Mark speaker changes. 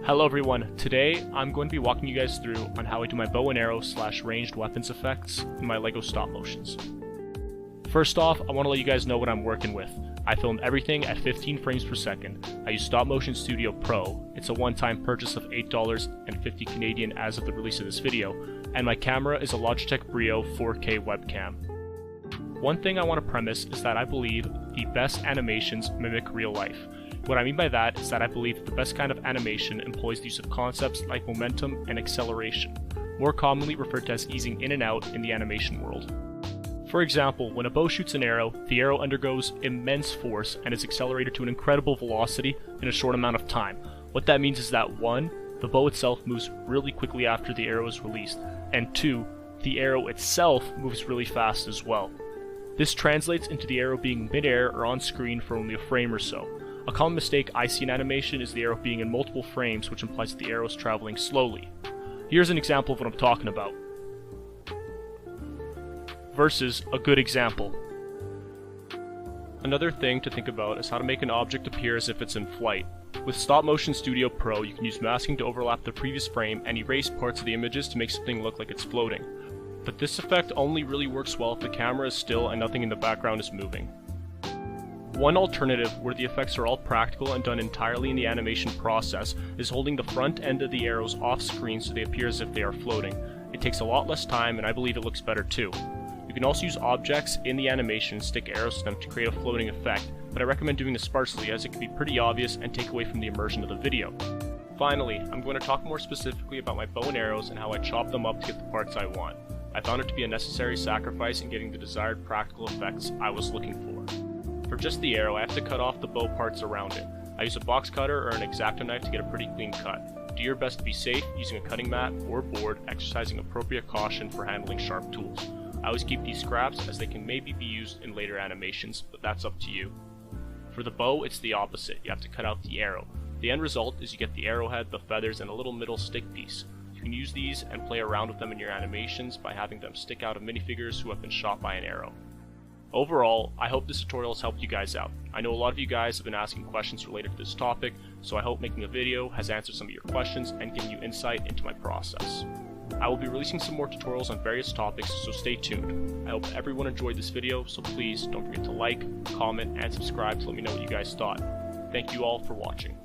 Speaker 1: Hello everyone, today I'm going to be walking you guys through on how I do my bow and arrow / ranged weapons effects in my Lego Stopmotions. First off, I want to let you guys know what I'm working with. I film everything at 15 frames per second. I use Stopmotion Studio Pro. It's a one-time purchase of $8.50 Canadian as of the release of this video, and my camera is a Logitech Brio 4K webcam. One thing I want to premise is that I believe the best animations mimic real life. What I mean by that is that I believe the best kind of animation employs the use of concepts like momentum and acceleration, more commonly referred to as easing in and out in the animation world. For example, when a bow shoots an arrow, the arrow undergoes immense force and is accelerated to an incredible velocity in a short amount of time. What that means is that 1, the bow itself moves really quickly after the arrow is released, and 2, the arrow itself moves really fast as well. This translates into the arrow being mid-air or on screen for only a frame or so. A common mistake I see in animation is the arrow being in multiple frames, which implies that the arrow is traveling slowly. Here's an example of what I'm talking about. Versus a good example. Another thing to think about is how to make an object appear as if it's in flight. With Stopmotion Studio Pro, you can use masking to overlap the previous frame and erase parts of the images to make something look like it's floating. But this effect only really works well if the camera is still and nothing in the background is moving. One alternative, where the effects are all practical and done entirely in the animation process, is holding the front end of the arrows off screen so they appear as if they are floating. It takes a lot less time and I believe it looks better too. You can also use objects in the animation and stick arrows to them to create a floating effect, but I recommend doing this sparsely as it can be pretty obvious and take away from the immersion of the video. Finally, I'm going to talk more specifically about my bow and arrows and how I chop them up to get the parts I want. I found it to be a necessary sacrifice in getting the desired practical effects I was looking for. For just the arrow, I have to cut off the bow parts around it. I use a box cutter or an X-Acto knife to get a pretty clean cut. Do your best to be safe using a cutting mat or board, exercising appropriate caution for handling sharp tools. I always keep these scraps as they can maybe be used in later animations, but that's up to you. For the bow, it's the opposite. You have to cut out the arrow. The end result is you get the arrowhead, the feathers, and a little middle stick piece. You can use these and play around with them in your animations by having them stick out of minifigures who have been shot by an arrow. Overall, I hope this tutorial has helped you guys out. I know a lot of you guys have been asking questions related to this topic, so I hope making a video has answered some of your questions and given you insight into my process. I will be releasing some more tutorials on various topics, so stay tuned. I hope everyone enjoyed this video, so please don't forget to like, comment, and subscribe to let me know what you guys thought. Thank you all for watching.